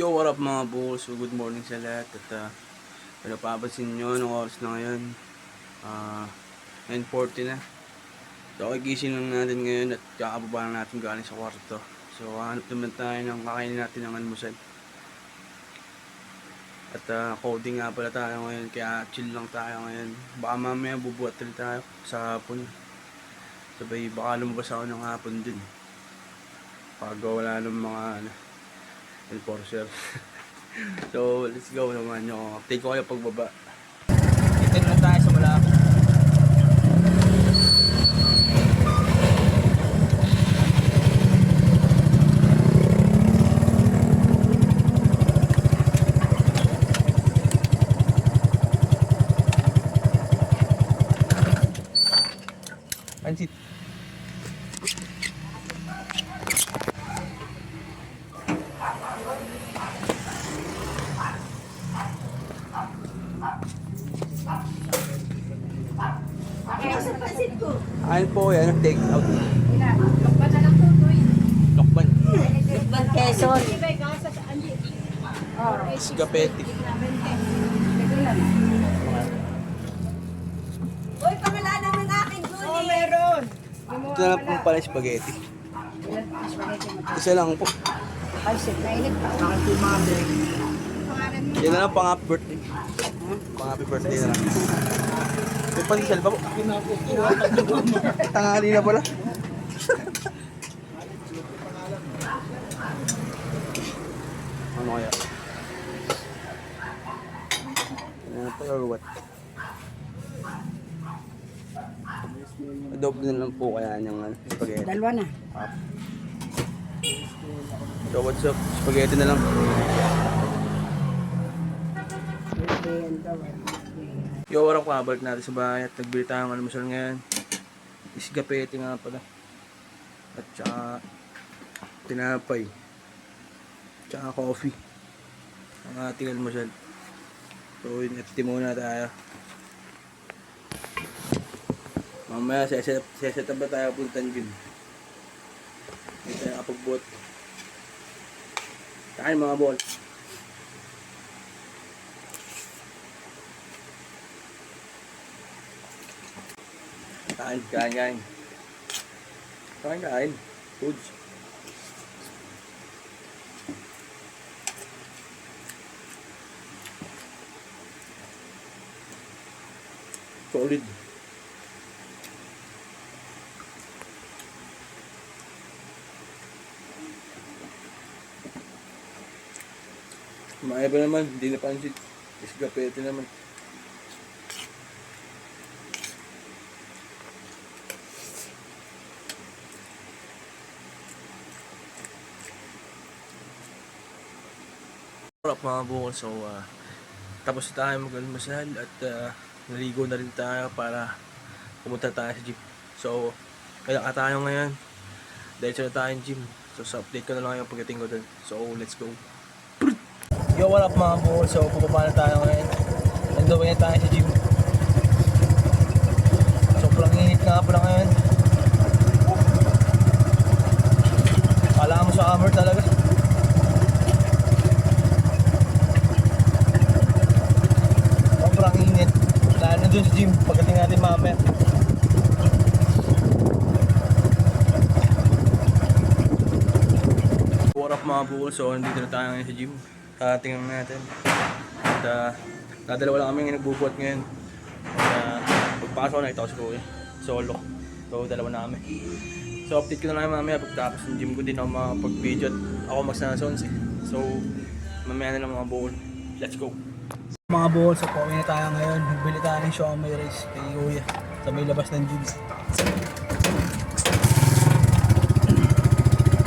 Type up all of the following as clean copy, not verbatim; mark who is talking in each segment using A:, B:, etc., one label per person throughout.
A: Yo, what up mga bulls? So, good morning sa lahat. At kung napapansin nyo, anong oras na ngayon? 9:40 na. So, gising lang natin ngayon at kakababa lang natin galing sa kwarto. So, hanap naman tayo ng kakainin natin ng almusal. At coding nga pala tayo ngayon, kaya chill lang tayo ngayon. Baka mamaya bubuhat rin tayo sa hapon. Sabay, baka lumabas ako ng hapon din. Pag wala ng mga enforcer. So, let's go naman yung update ko kayo pagbaba. Dito na tayo sa Malabo. Pansit. Ayun po yan, take out.
B: Lokban na lang po ito eh.
A: Lokban.
B: Lokban Quezon.
A: Spaghetti.
B: Uy, pangalan namin aking Julie. Oo, meron.
A: Ito na lang po pala yung spaghetti. Isa lang po.
B: Ay, shit, nainit pa. Aking mother.
A: Yan na lang pang happy birthday. Pang happy birthday na lang. May pandesal pa po. Tanghali na pala. Ano kaya? Ano pa or what? Adobo na lang po kaya niyang spaghetti.
B: Dalawa na.
A: So what's up? Spaghetti na lang. Yo, warang kabalik natin sa bahay at nagbili tayo ng almusal ngayon. Isgapete nga pala. At saka tinapay. Tsaka coffee. Ang ating almusal. So yun, ito muna tayo. Mamaya set up ba tayo puntan gym. Hindi tayo kapag-bot. Kain mga ball. Kain. Foods. Solid. Maiba naman, hindi na pansit. Isgapete naman. Mga bukol, so tapos na tayo mag-almasal at naligo na rin tayo para pumunta tayo sa gym. So kaya ka tayo ngayon dahil na tayo yung gym. So sa update ko na lang yung pagdating ko dun. So let's go. Yo, what up mga bukol, so pababa na tayo ngayon. Nandoon na tayo sa gym. Sobrang init nga pala ngayon. Kala mo sa summer talaga. Lalo dun sa gym, pagdating natin mamaya. What up mga bukol, so nandito na tayo ngayon sa gym. Tingnan natin. At dadalawa lang kami yung nagbubuhat ngayon. At pagpasok na ito si Kuya. Solo. So dalawa na kami. So update ko na lang mamaya pagtapos ng gym ko din ako makapag-video at ako magsasons eh. So mamaya na lang mga bukol. Let's go. Mga bukol, so pauwi na tayo ngayon. Nagbili tayo ng Xiaomi rice kay Kuya sa may labas ng gym.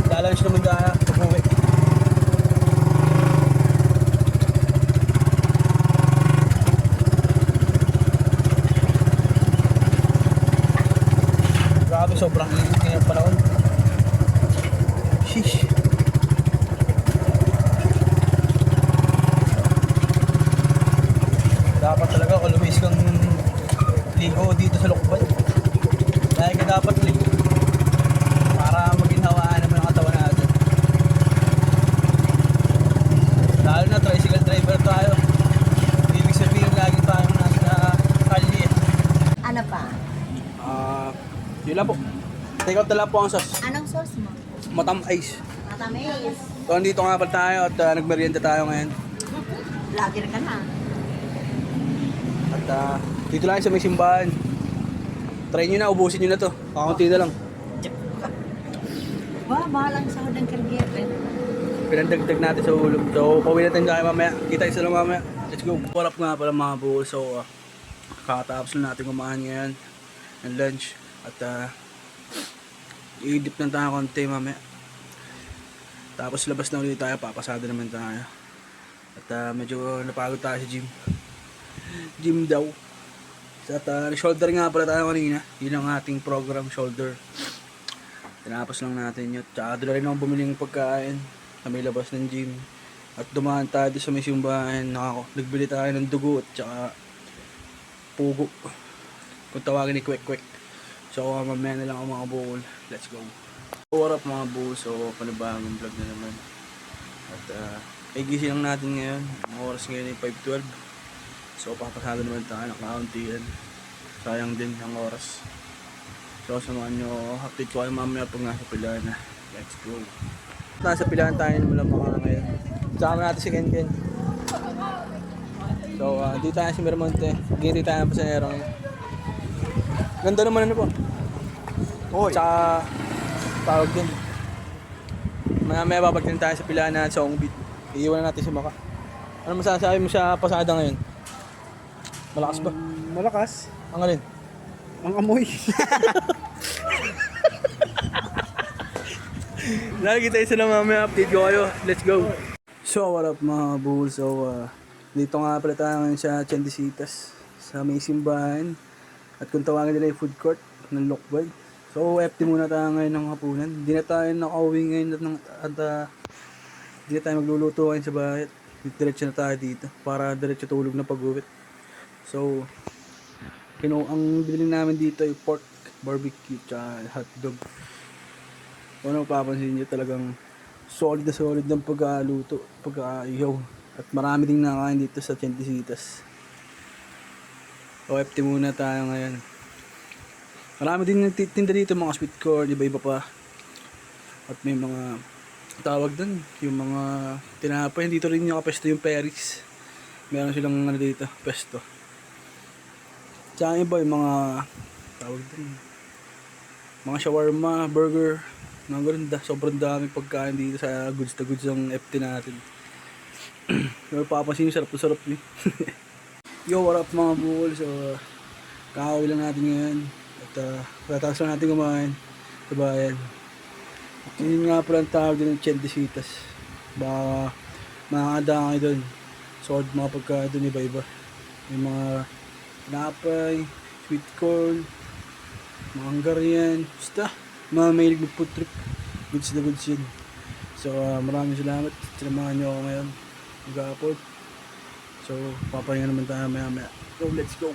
A: Lalunch naman tayo pag-uwi. Grabe, sobrang init ngayong panahon. Sheesh. Dapat talaga always kang ligo dito sa Lokban. Dahil ka dapat ligo para maginhawaan naman ang katawan natin. Take out na lang po ang sauce.
B: Anong sauce mo?
A: Matamis.
B: Matamis.
A: So, nandito nga pala tayo at nagmerienda tayo ngayon.
B: Vlogger ka na.
A: At dito lang sa may simbahan. Try nyo na, ubusin nyo na to. Kakunti na lang.
B: Bahalang sahod ng kargyere.
A: Pinandagdag natin sa ulam. So, pauwi natin tayo mamaya. Kita isa lang mamaya. Let's go. What up nga pala mga bull. So, kakatapos lang natin kumain ngayon ng lunch. At i-dip na tayo konti mamaya. Tapos labas na ulit tayo. Papasada naman tayo. At medyo napagod tayo sa gym. Gym daw. At shoulder nga pala tayo kanina. Yun ang ating program, shoulder. Tinapos lang natin yun. Tsaka doon rin ako bumili ng pagkain sa may labas ng gym. At dumaan tayo sa may simbahan. Nagbili tayo ng dugo at tsaka pugo. Kung tawagin ni Kwek Kwek. So mamaya na lang ako mga bukol. Let's go. What up mga bull? So panibagong vlog na naman. At gising lang natin ngayon. Ang oras ngayon ay 5:12. So papasado naman tayo ng kauntian. Sayang din ang oras. So samahan nyo, update ko kayo mamaya pag nasa pilahan na. Let's go. Nasa pilahan tayo mula mga ngayon. Sama natin si Ken Ken. So dito tayo si Miramonte. Ginti tayo ng pasanero ngayon. Ganda naman ano po.
C: Oy.
A: Tsaka tawag din. Mamaya babagin tayo sa pilahan na sa Ongbit. Iiwan na natin si Maka. Ano masasabi mo sa pasada ngayon? Malakas ba?
C: Malakas.
A: Ang alin?
C: Ang amoy.
A: Lagi tayo sa mamaya update ko kayo. Let's go. So what up mga bull? So dito nga pala tayo ngayon sa Chandisitas sa may simbahan. At kung tawagin nila yung food court ng Lokbay. So FT muna tayo ngayon ng hapunan. Hindi na tayo nakauwi ngayon at hindi na tayo magluluto ngayon sa bahay. Diretso na tayo dito para diretso tulog na pag-uwi. So ang bilhin namin dito ay pork, barbecue, tsaka hotdog. Kung ano papansin nyo, talagang solid ng pag-aaluto, pag-aayaw. At marami ding nakain dito sa Chandisitas. OFT muna tayo ngayon. Marami din nagtitinda dito, mga sweet corn, iba-iba pa. At may mga tawag dun, yung mga tinapay. Dito rin yung kapesto yung Paris. Meron silang ano dito, pesto. Tsaka iba yung mga tawag dun, mga shawarma, burger, mga ganun. Sobrang dami pagkain dito sa goods na goods ng FT natin. Pero papansin yung sarap na sarap yun. Yo, what up mga bukol? So kakauwi lang natin ngayon. At katapos lang natin kumain sa bayan. At yun nga pala ang tawag din ng Chandisitas. Baka makakadaan kayo dun. Solid mga pagkain dun, iba-iba. May mga tinapay, sweet corn, mga Hungarian, basta mga mahilig mag-food trip. Goods na goods yun. So maraming salamat. Sinamahan nyo ako ngayon mag-upload. So papahinga naman tayo maya maya. So let's go.